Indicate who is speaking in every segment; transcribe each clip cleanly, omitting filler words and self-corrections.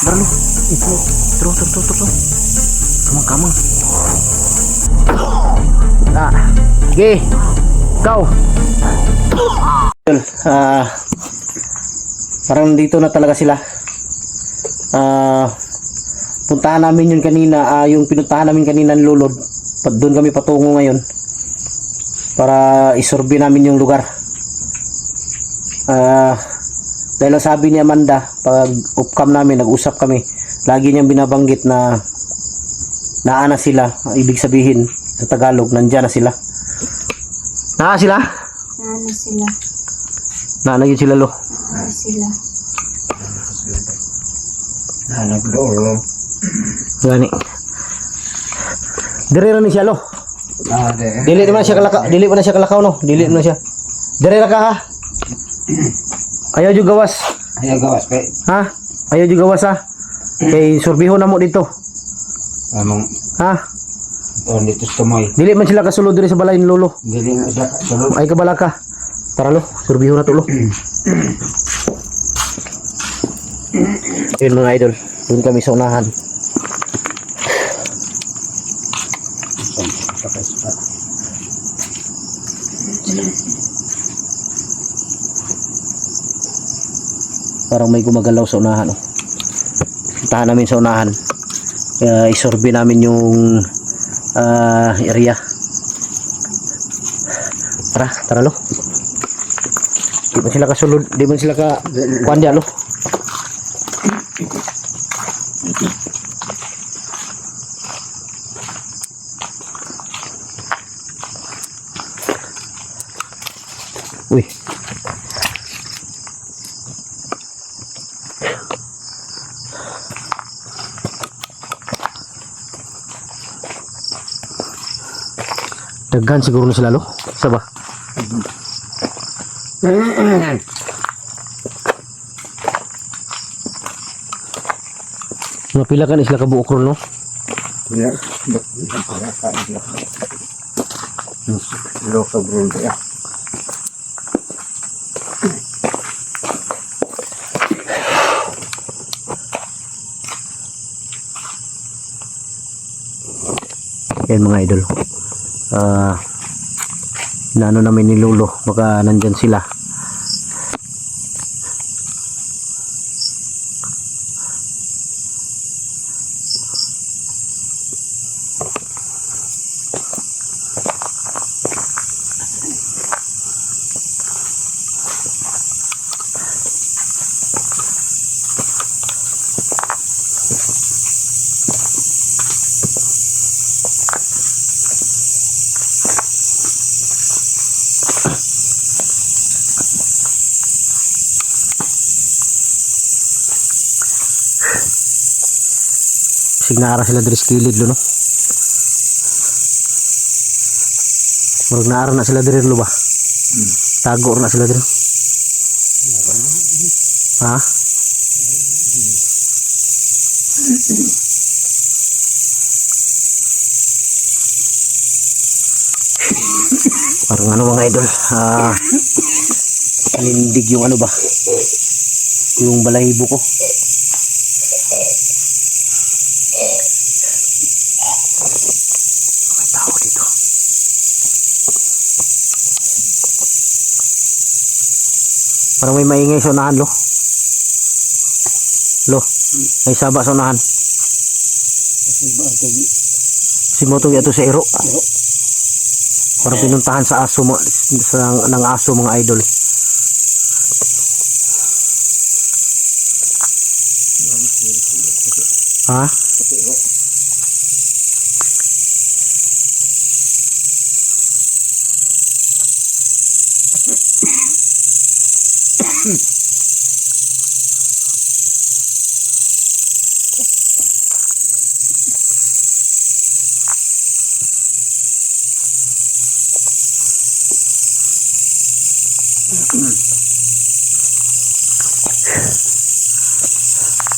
Speaker 1: Dalo. Terus. Kamang. Okay. Go. Parang dito na talaga sila. Puntahan namin yun kanina, yung pinuntahan namin kanina ng Lulod. Doon kami patungo ngayon para isurvey namin yung lugar. Dahil sabi ni Amanda, pag off-cam namin, nag-usap kami, lagi niyang binabanggit na naana sila. Ibig sabihin sa Tagalog, nandyan na sila. Naa sila?
Speaker 2: Ano sila?
Speaker 1: Naana yun sila, lo.
Speaker 2: Ano sila?
Speaker 3: Hanap doon.
Speaker 1: Gani. Dire ra ni siya, lo. Dili naman siya kalakaw, dili pa na siya kalakaw, no. Dili na siya. Dire ra ka, ha. Ayaw jud gawas.
Speaker 3: Ayaw gawas pe.
Speaker 1: Ha? Ayaw jud gawas, ha. Kay surbiho na mo dito.
Speaker 3: Among
Speaker 1: Ha?
Speaker 3: doon dito sa tumoy.
Speaker 1: Dili man sila kasulod diri sa balay ni lolo.
Speaker 3: Dili na siya sulod.
Speaker 1: Ay kabala ka. Tara, lo. Surbiho na to, lo. Yun mga idol. Doon kami sa unahan. Parang may gumagalaw sa unahan, oh. Puntahan namin sa unahan. Isurvey namin yung area. Tara, lo. Di man sila kasulod, di man sila ka kuandya, lo. Uy. Daghan siguro na sila, lo. Isa ba? Napila ka na sila kabuokron, no?
Speaker 3: Ya. Lo ka bro ya.
Speaker 1: Yan mga idol. Naano namin ni Lolo, baka nandyan sila. Signara sila dari skilid, lo, no? Murag naara na sila dari, lo ba? Tago na sila dari. Ha? Parang ano mga idol, panindig yung ano ba? Yung balahibo ko. Tao dito. Parang may maingay sa unahan, lo. Lo, may saba sa unahan. Si Motong ito sa Iro. Parang pinuntahan sa aso mo, ng aso mga idol. Ha?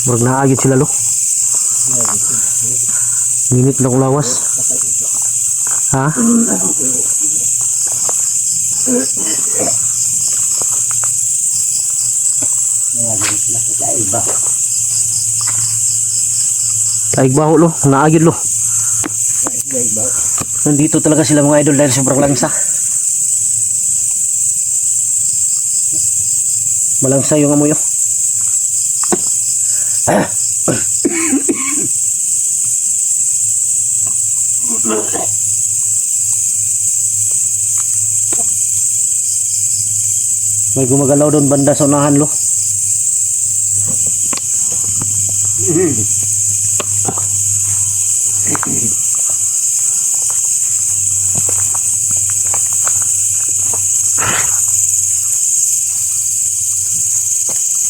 Speaker 1: Murag naagit sila, lo. Minit na lawas. Ha? Daig baho lo, naagid lo. Nandito talaga sila mga idol dahil sobrang lansa. Malangsa yung amoy. May gumagalaw doon banda sa unahan lo.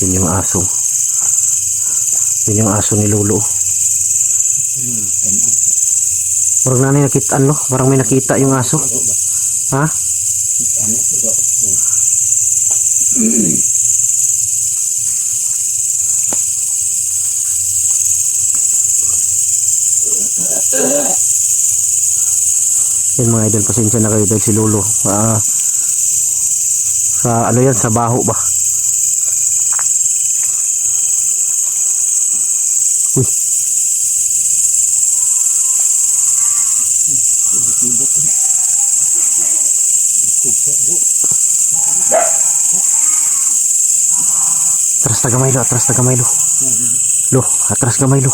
Speaker 1: Yun yung aso. Yun yung aso ni Lolo. Parang nanay nakitaan lo. Parang may nakita yung aso. Ha? Yan mga idol, pasensya na kayo dahil si Lolo sa ano yan, sa baho ba. Uy. Atras na gamay lo, atras na gamay lo. Lo, atras gamay lo.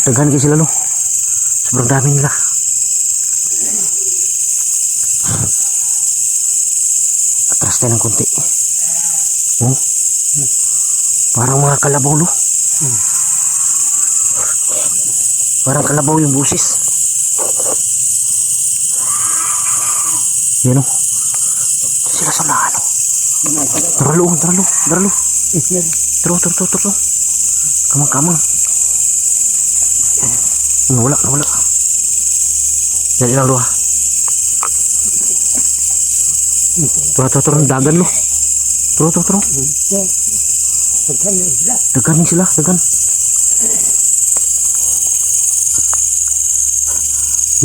Speaker 1: Daghan kayo sila lo. Sobrang dami nila. Atras tayo ng konti. Oh. Parang mga kalabaw lo. Parang kalabaw yung busis. Yan o. Sila sa unahan o. Daralo. Taro. Kamang. Nawala. Yan ilang luha. Taro. Dagan lo. Taro. Dagan sila.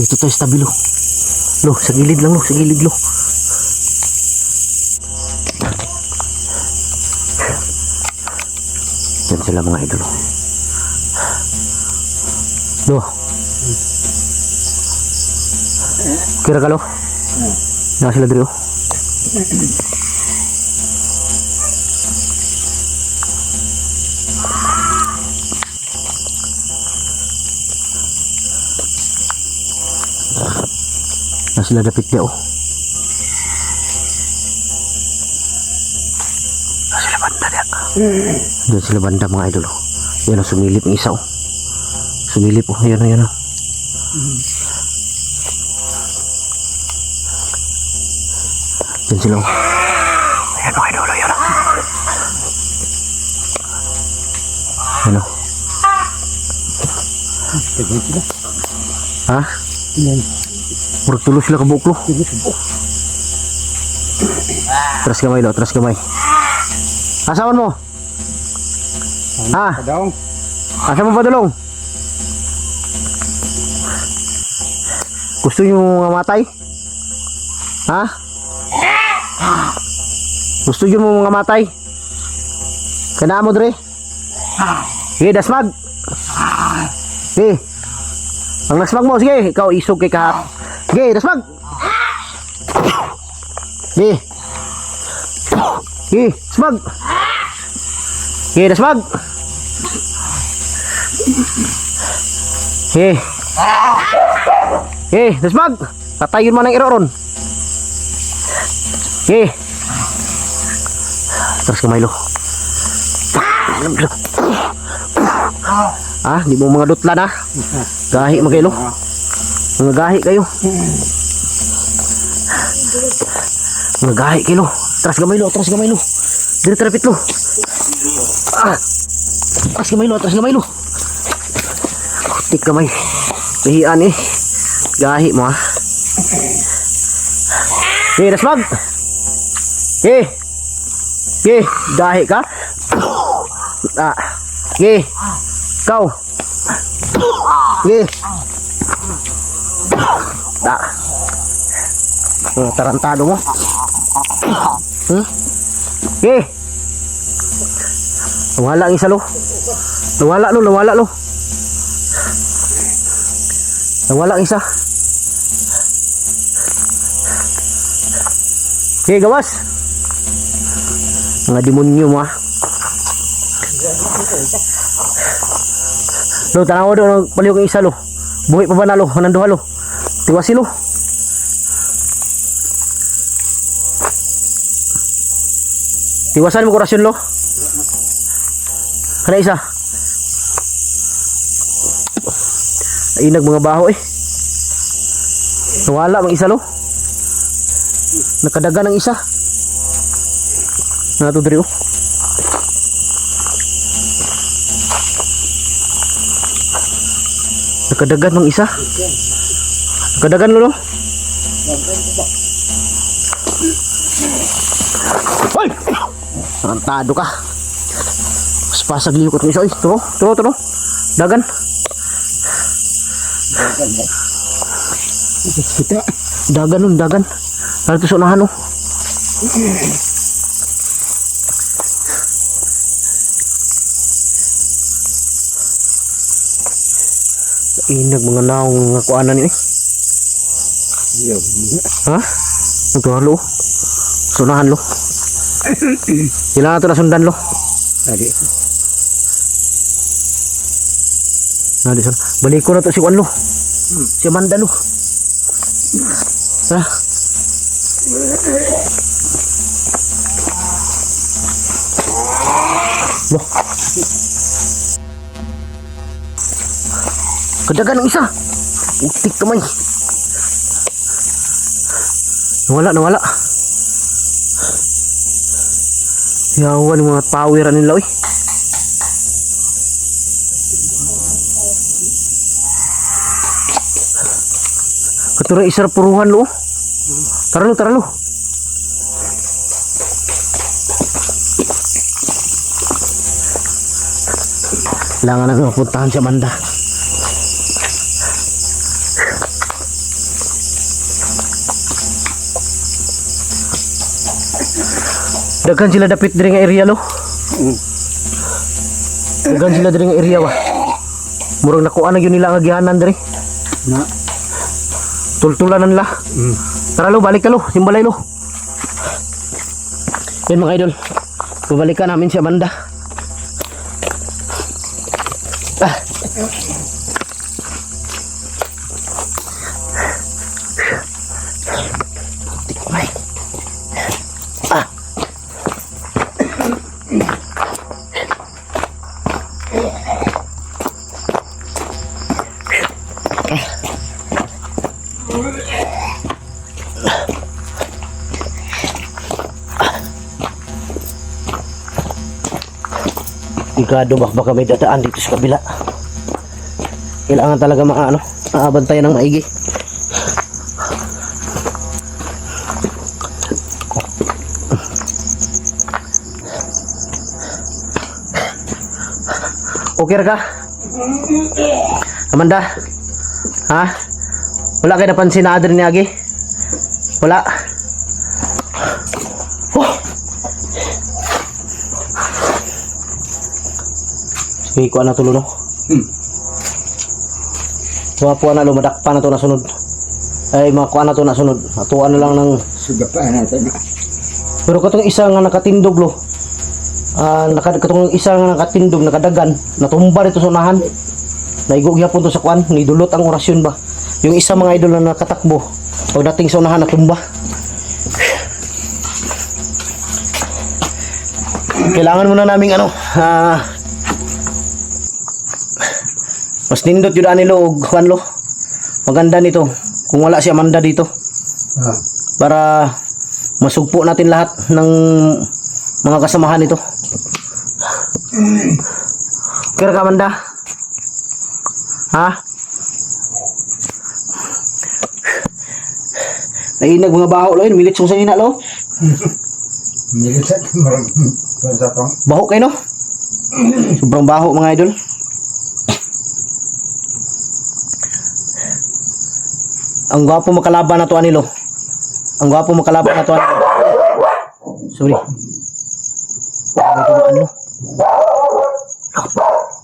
Speaker 1: Dito tayo sa tabi lo. Lo, sa gilid lang lo. Yan sila mga idol. Lo. Kira ka lo? Naka sila dito. Naka sila dapit dia oh. Naka sila banda dia. Diyan sila banda mga idol. Yan o, sumilip ng isa o. Sumilip o, yan o. Diyan sila o. Ayan mga idol, yan o. Yan o. Ha? Murag tulo sila kabuklo. Tras kamay lo, tras kamay. Asawan mo? Ha?
Speaker 3: Padong.
Speaker 1: Asa mo padulong? Gusto nyo mga matay? Ha? Gusto nyo mga matay? Kanaan mo dre? Sige, dasmag. Sige. Ang dasmag mo, sige. Ikaw isog kay kahap. Sige, dasmag. Sige. Sige, dasmag. Sige, dasmag. Sige. Sige, dasmag. Tatayin mo ng iroron. Sige. Terus kamay lo. Ah, di mo mga dutla na. Gahi mo kayo lo. Mga gahi kayo. Mga gahi kayo lo. Terus kamay lo. Dito terapit lo. Ah. Terus kamay lo. Tik kamay. Kahian eh. Gahi mo ah. Dasmag. Gahi ka. Ah. Kau. Tarantado mo. Nawala ang isa lo. Nawala lo. Nawala ang isa. Okay, gawas. Mga demonyo mo ah. Lo, tanaw do paliw kang isa lo. Buhi pa ba na lo? Nanduha lo. Tiwasi lo. Tiwasan mo korasyon lo. Kana isa. Inag mga baho eh. Nawala mang isa lo. Nakadagan ang isa. Nato diri oh. Nakadagan mang isa. Nakadagan lo. Hoy! Antado ka. Pasag liukot mo isa. Oy, turo. Dagan.
Speaker 3: Kita.
Speaker 1: Dagan. Lalu tusuk nahan oh. Inag mga naong nga kuanan ini.
Speaker 3: Iya.
Speaker 1: Ha? Ito halo. Sunahan lo. Kailangan ito na sundan lo.
Speaker 3: Tadi.
Speaker 1: Nah, di sana. Balik ko na to si Juan lo. Si Amanda lo. Tara. Loh. Kadagan ng isa. Utik kamay. Nawala. Yawan yung mga poweran nila oy. Katura isar puruhan lo. Tara lo. Kailangan na mapuntahan si Amanda. Dagan sila dapit diri nga area lo. Dagan sila diri nga area ba. Murag nakuha na gyud nila ang agihanan diri.
Speaker 3: Na.
Speaker 1: Tultulanan la. Tara lo, balik ka lo, simbalay lo. Yan mga idol. Babalikan namin si Amanda. Ah. Tikmay. Ah. Sigurado baka may dadaan dito sa kabila. Kailangan talaga maabantayan ng maigi. Okay ra ka? Amanda? Ha? Wala kayo napansin na Adri ni Agi? Wala? Sige, kuha na tulo no? Kuha na lumadakpa na to na sunod. Ay, makuha na to na sunod. Atuan na lang ng...
Speaker 3: Sugapaan natin.
Speaker 1: Pero katong isa nga nakatindog lo. Katong isa nga nakatindog, nakadagan. Natumba dito sa unahan. Naigo gyapon to sa kuan. Nidulot ang orasyon ba. Yung isa mga idol na nakatakbo. Pagdating sa unahan, natumba. Kailangan muna naming mas nindot yun anilo o Juanlo. Maganda nito kung wala si Amanda dito. Para masugpo natin lahat ng mga kasamahan nito. Kira ka Amanda? Ha? Nainag mga baho lo yun. Milit song sanina lo.
Speaker 3: Militat marang pang.
Speaker 1: Baho kayo no? Sobrang baho mga idol. Ang gwapo makalaban na to anilo. Ang gwapo makalaban na to anilo. Sorry. May dumaan lo.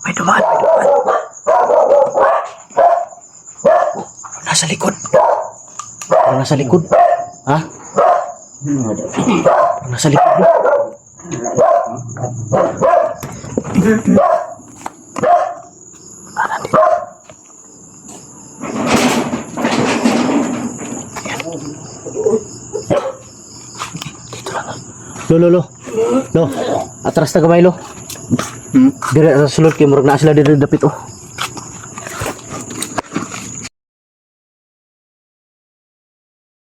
Speaker 1: May dumaan. nasa likod. Parang nasa likod. Ha? Parang nasa likod. Lo. Lo. Lo. Atras na gamay lo. Dire sa sulod kay murag na sila dire dapit oh.